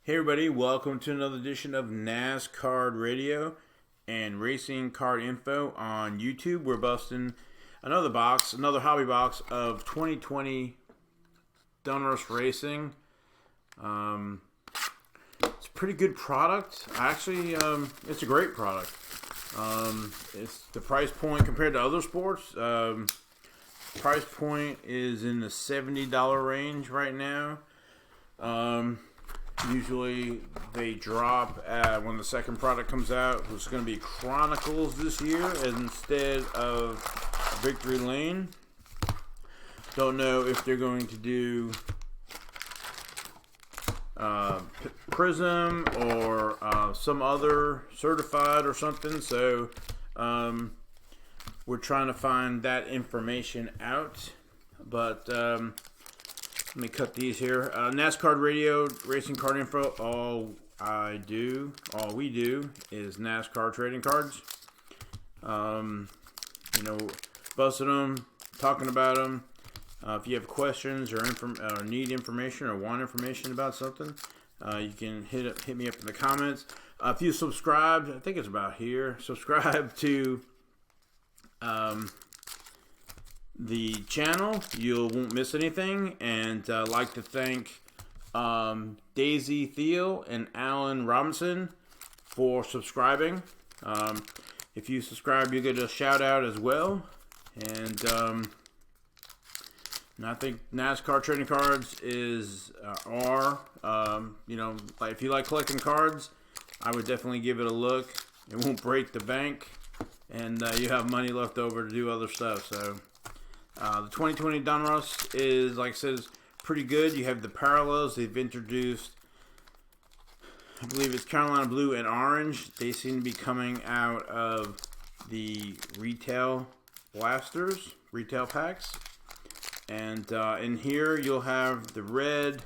Hey everybody, welcome to another edition of NASCAR Radio and Racing Card Info on YouTube. We're busting another hobby box of 2020 Donruss Racing. It's a pretty good product. Actually, it's a great product. It's the price point compared to other sports. Price point is in the $70 range right now. Usually they drop when the second product comes out. It's going to be Chronicles this year instead of Victory Lane. Don't know if they're going to do Prism or some other certified or something. So we're trying to find that information out. But let me cut these here. NASCAR Radio, Racing Card Info. All we do is NASCAR trading cards. Busting them, talking about them. If you have questions or need information or want information about something, you can hit me up in the comments. If you subscribe, I think it's about here. Subscribe to the channel, you won't miss anything. And I'd like to thank Daisy Thiel and Alan Robinson for subscribing. If you subscribe, you get a shout out as well. And I think NASCAR trading cards is like if you like collecting cards, I would definitely give it a look. It won't break the bank, and you have money left over to do other stuff. So the 2020 Donruss is, like I said, is pretty good. You have the parallels. They've introduced, I believe it's Carolina Blue and Orange. They seem to be coming out of the retail blasters, retail packs. And in here you'll have the red,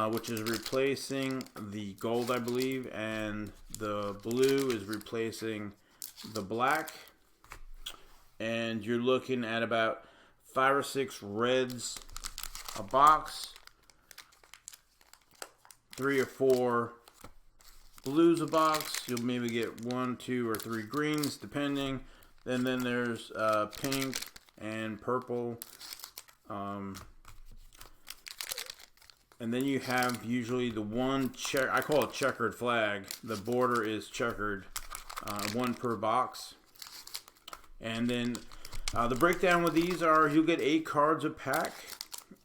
which is replacing the gold, I believe, and the blue is replacing the black. And you're looking at about 5 or 6 reds a box, 3 or 4 blues a box. You'll maybe get 1, 2, or 3 greens, depending. And then there's pink and purple. And then you have usually the one I call it checkered flag. The border is checkered, 1 per box. And then the breakdown with these are you'll get 8 cards a pack,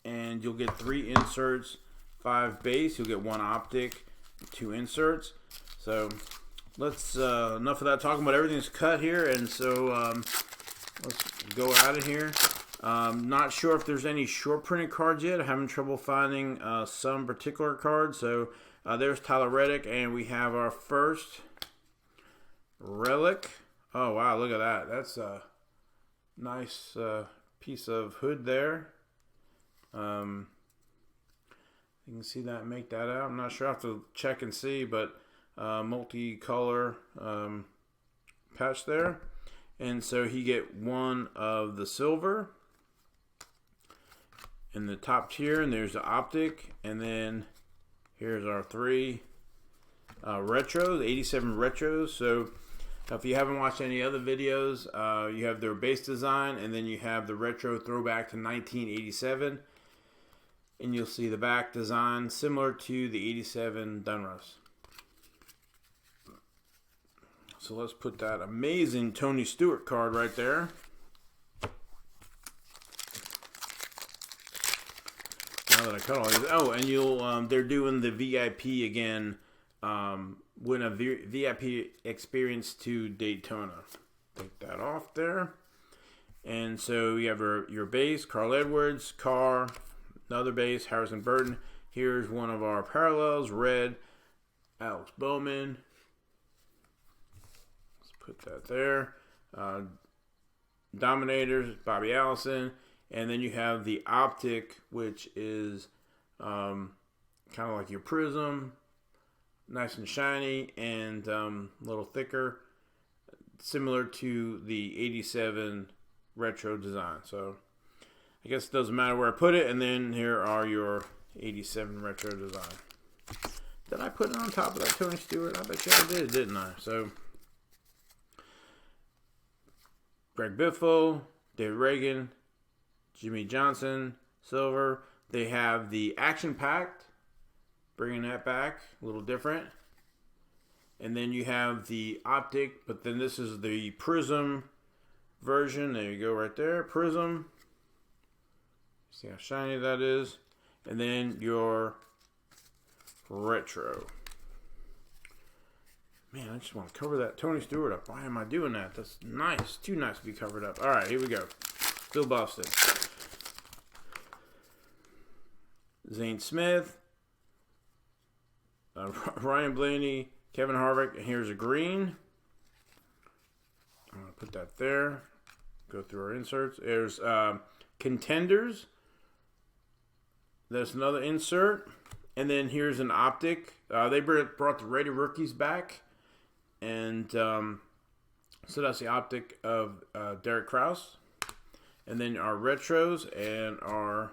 and you'll get 3 inserts, 5 base. You'll get 1 optic, 2 inserts. So let's enough of that talking about everything's cut here, and so let's go out of here. Not sure if there's any short printed cards yet. I'm having trouble finding some particular cards. So there's Tyler Reddick, and we have our first relic. Oh, wow, look at that. That's a nice piece of hood there. You can see that, make that out. I'm not sure. I have to check and see, but multicolor patch there. And so he get 1 of the silver in the top tier, and there's the optic. And then here's our 3 retros, 87 retros. So if you haven't watched any other videos, you have their base design, and then you have the retro throwback to 1987. And you'll see the back design similar to the 87 Donruss. So let's put that amazing Tony Stewart card right there. Now that I cut all these. Oh, and they're doing the VIP again. Win a VIP experience to Daytona. Take that off there. And so you have your base, Carl Edwards, Carr, another base, Harrison Burton. Here's one of our parallels, red, Alex Bowman. Let's put that there. Dominators, Bobby Allison. And then you have the optic, which is kind of like your prism. Nice and shiny and a little thicker, similar to the 87 retro design. So I guess it doesn't matter where I put it. And then here are your 87 retro design. Did I put it on top of that Tony Stewart? I bet you I did, didn't I? So, Greg Biffle, David Reagan, Jimmy Johnson, Silver. They have the Action Packed, bringing that back, a little different. And then you have the Optic, but then this is the Prism version. There you go right there, Prism. See how shiny that is. And then your Retro. Man, I just want to cover that Tony Stewart up. Why am I doing that? That's nice. Too nice to be covered up. All right, here we go. Bill Boston. Zane Smith. Ryan Blaney. Kevin Harvick. And here's a green. I'm going to put that there. Go through our inserts. There's Contenders. There's another insert. And then here's an Optic. They brought the Rated Rookies back. And so that's the Optic of Derek Kraus. And then our Retros and our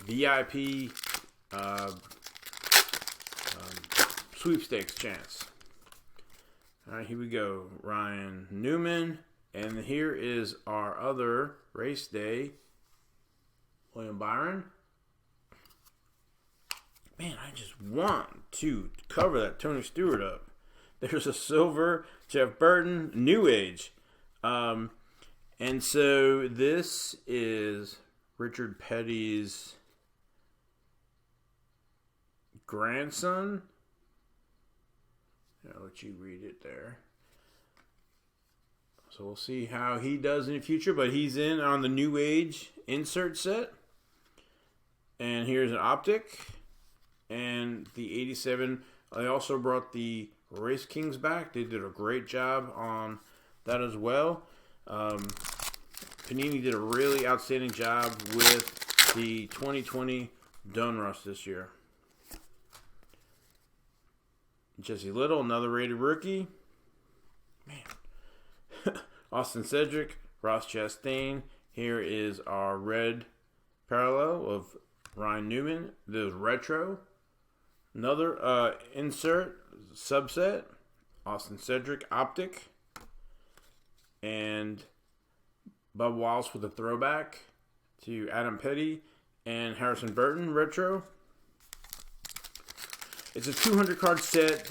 VIP sweepstakes chance. All right, here we go. Ryan Newman. And here is our other race day. William Byron. Man, I just want to cover that Tony Stewart up. There's a silver Jeff Burton New Age. And so this is Richard Petty's grandson. I'll let you read it there. So we'll see how he does in the future, but he's in on the New Age insert set. And here's an Optic. And the 87. They also brought the Race Kings back. They did a great job on that as well. Panini did a really outstanding job with the 2020 Donruss this year. Jesse Little, another rated rookie. Man. Austin Cedric, Ross Chastain. Here is our red parallel of Ryan Newman. There's Retro. Another insert, subset. Austin Cedric, Optic. And Bub Wallace with a throwback to Adam Petty and Harrison Burton, Retro. It's a 200 card set.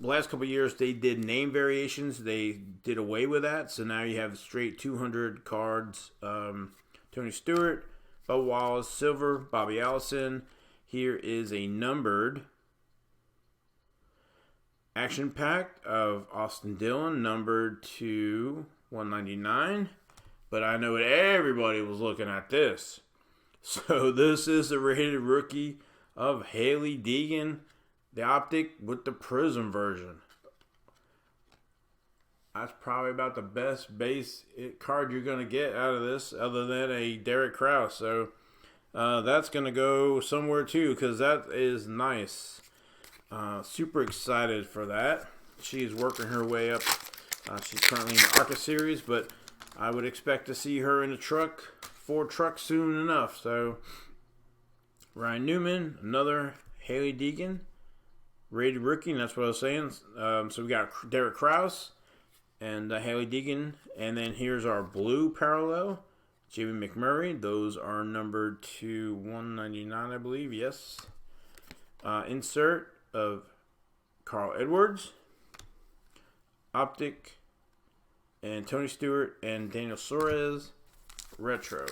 Last couple of years, they did name variations. They did away with that. So now you have straight 200 cards. Tony Stewart, Bubba Wallace, Silver, Bobby Allison. Here is a numbered action pack of Austin Dillon, numbered to 199. But I know everybody was looking at this. So this is the rated rookie of Haley Deegan, the Optic with the Prism version. That's probably about the best base card you're going to get out of this, other than a Derek Kraus. So that's going to go somewhere too, because that is nice. Super excited for that. She's working her way up. She's currently in the ARCA series, but I would expect to see her in the Ford truck soon enough. So Ryan Newman, another Haley Deegan, rated rookie, and that's what I was saying. So we got Derek Kraus and Haley Deegan, and then here's our blue parallel, Jamie McMurray. Those are numbered to 199, I believe. Yes. Insert of Carl Edwards, Optic, and Tony Stewart and Daniel Suarez, Retro.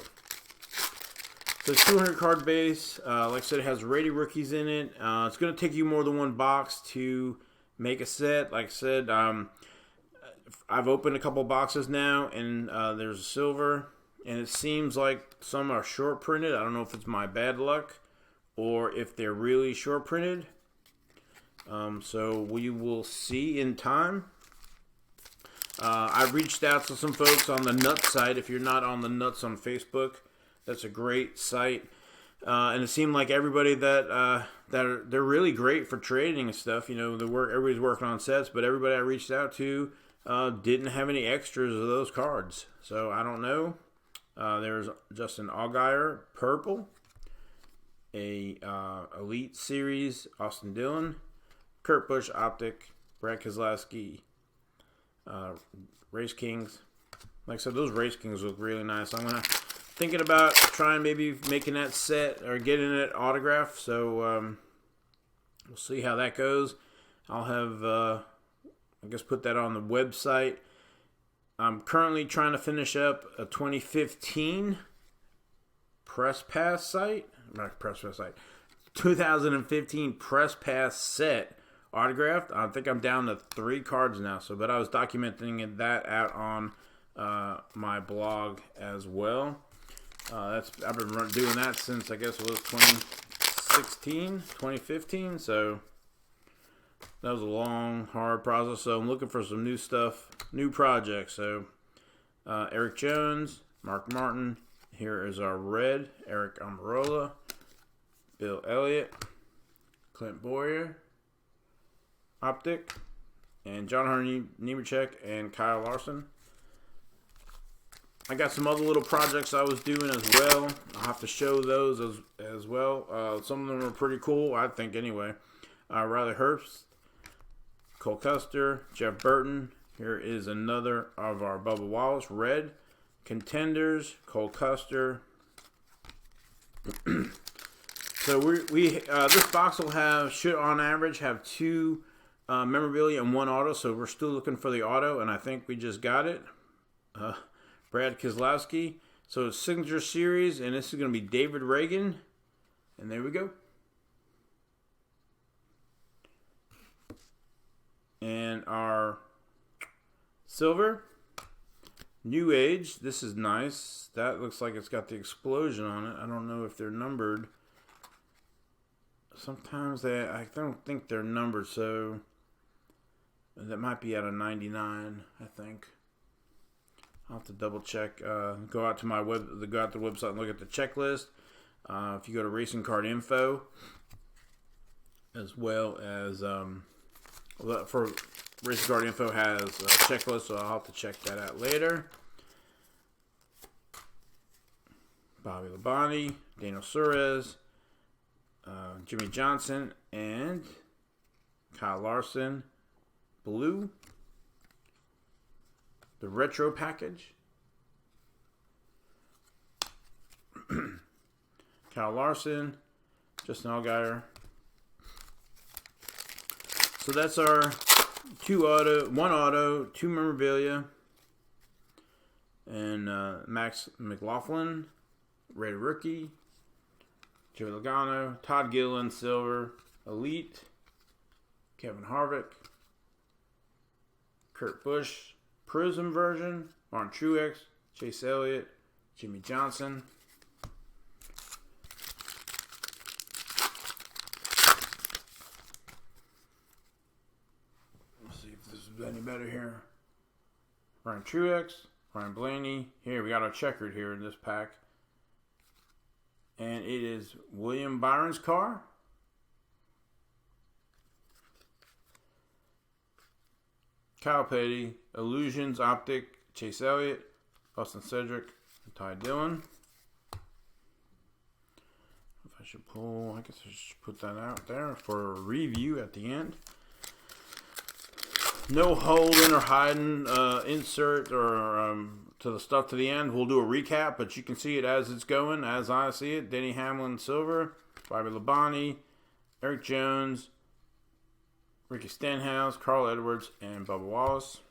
So it's 200 card base. Like I said, it has rated rookies in it. It's going to take you more than one box to make a set. Like I said, I've opened a couple boxes now, and there's a silver. And it seems like some are short printed. I don't know if it's my bad luck or if they're really short printed. So we will see in time. I reached out to some folks on the Nuts site. If you're not on the Nuts on Facebook, that's a great site. And it seemed like everybody they're really great for trading and stuff. You know, everybody's working on sets, but everybody I reached out to didn't have any extras of those cards. So I don't know. There's Justin Allgaier, purple. a Elite Series, Austin Dillon, Kurt Busch Optic, Brad Keselowski, Race Kings. Like I said, those Race Kings look really nice. I'm thinking about trying maybe making that set or getting it autographed. So we'll see how that goes. I'll have, I guess, put that on the website. I'm currently trying to finish up a 2015 Press Pass site. Not Press Pass site. 2015 Press Pass set autographed. I think I'm down to 3 cards now. But I was documenting that out on my blog as well. I've been doing that since, I guess it was 2015. So that was a long, hard process. So I'm looking for some new stuff, new projects. So Eric Jones, Mark Martin. Here is our red, Eric Almirola, Bill Elliott, Clint Boyer, Optic, and John Hunter Nemechek and Kyle Larson. I got some other little projects I was doing as well. I'll have to show those as well. Some of them are pretty cool, I think, anyway. Riley Herbst, Cole Custer, Jeff Burton. Here is another of our Bubba Wallace red contenders, Cole Custer. So this box will should on average have 2 memorabilia and 1 auto. So we're still looking for the auto, and I think we just got it. Brad Keselowski. So it's Signature Series, and this is going to be David Reagan. And there we go. And our silver, New Age. This is nice. That looks like it's got the explosion on it. I don't know if they're numbered. Sometimes I don't think they're numbered, so that might be out of 99, I think. I'll have to double check. Go out to the website and look at the checklist. If you go to Racing Card Info, as well as for Racing Card Info has a checklist, so I'll have to check that out later. Bobby Labonte, Daniel Suarez, Jimmy Johnson, and Kyle Larson, blue. The retro package. Kyle Larson, Justin Allgaier. So that's our 1 auto, 2 memorabilia, and Max McLaughlin, red rookie, Joey Logano, Todd Gilliland, silver, elite, Kevin Harvick, Kurt Busch, Prism version, Martin Truex, Chase Elliott, Jimmy Johnson. Let's see if this is any better here. Ryan Truex, Ryan Blaney. Here, we got our checkered here in this pack. And it is William Byron's car. Kyle Petty, Illusions, Optic, Chase Elliott, Austin Cedric, and Ty Dillon. If I should pull, I guess I should put that out there for a review at the end. No holding or hiding insert or to the stuff to the end. We'll do a recap, but you can see it as it's going, as I see it. Denny Hamlin, silver, Bobby Labonte, Eric Jones, Ricky Stenhouse, Carl Edwards, and Bubba Wallace.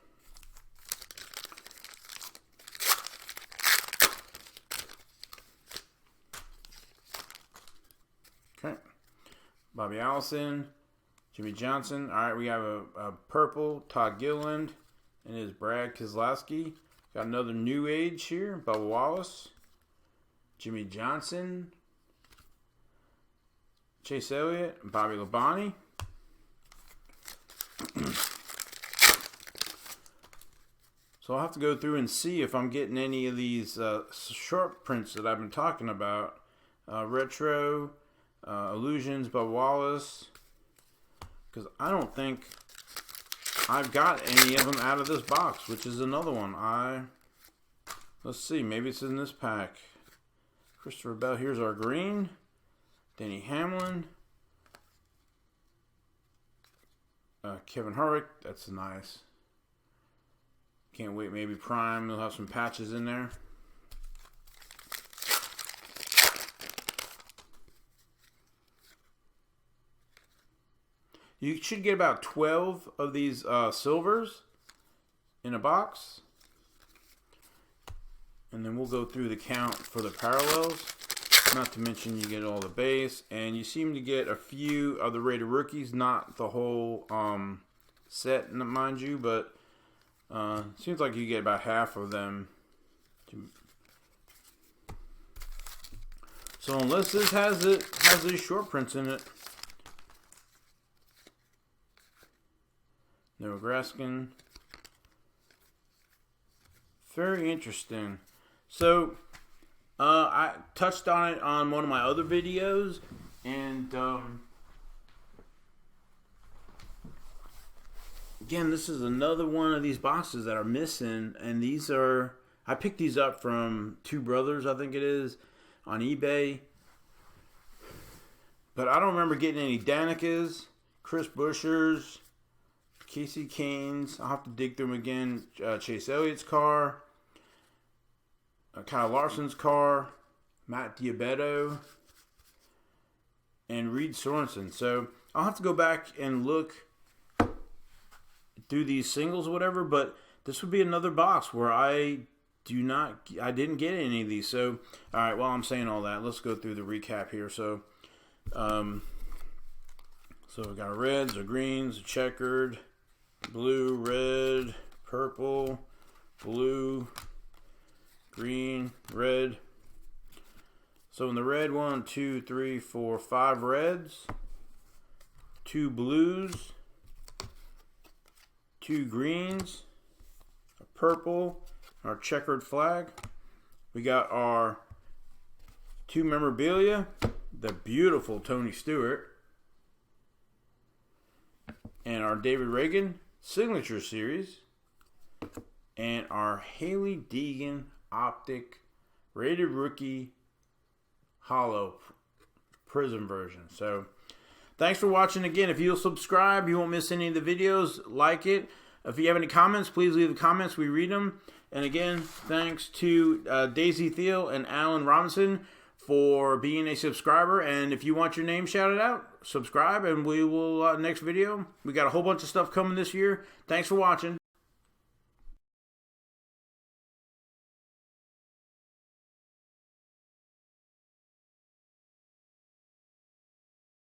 Okay. Bobby Allison, Jimmy Johnson. All right, we have a purple, Todd Gilliland, and his Brad Keselowski. Got another New Age here, Bubba Wallace, Jimmy Johnson, Chase Elliott, and Bobby Labonte. So I'll have to go through and see if I'm getting any of these short prints that I've been talking about. Retro, Illusions, Bubba Wallace. Because I don't think I've got any of them out of this box, which is another one. Let's see, maybe it's in this pack. Christopher Bell, here's our green. Denny Hamlin. Kevin Harvick. That's nice. Can't wait. Maybe Prime. We'll have some patches in there. You should get about 12 of these silvers in a box. And then we'll go through the count for the parallels. Not to mention you get all the base. And you seem to get a few of the rated rookies. Not the whole set, mind you. But seems like you get about half of them. So unless this has these short prints in it. No Graskin. Very interesting. So, I touched on it on one of my other videos, and again, this is another one of these boxes that are missing, and these are, I picked these up from Two Brothers, I think it is, on eBay, but I don't remember getting any Danikas, Chris Bueshers, Casey Canes. I'll have to dig through them again. Chase Elliott's car. Kyle Larson's car. Matt Diabetto. And Reed Sorensen. So I'll have to go back and look through these singles or whatever. But this would be another box where I didn't get any of these. So, all right, while I'm saying all that, let's go through the recap here. So, we got reds, or greens, checkered, blue, red, purple, blue, green, red. So in the red, 1, 2, 3, 4, 5 reds, 2 blues, 2 greens, a purple, our checkered flag. We got our 2 memorabilia, the beautiful Tony Stewart, and our David Reagan Signature Series, and our Haley Deegan Optic Rated Rookie Hollow Prism version. So, thanks for watching again. If you'll subscribe, you won't miss any of the videos. Like it. If you have any comments, please leave the comments. We read them. And again, thanks to Daisy Thiel and Alan Robinson for being a subscriber. And if you want your name shouted out, subscribe, and we will next video. We got a whole bunch of stuff coming this year. Thanks for watching.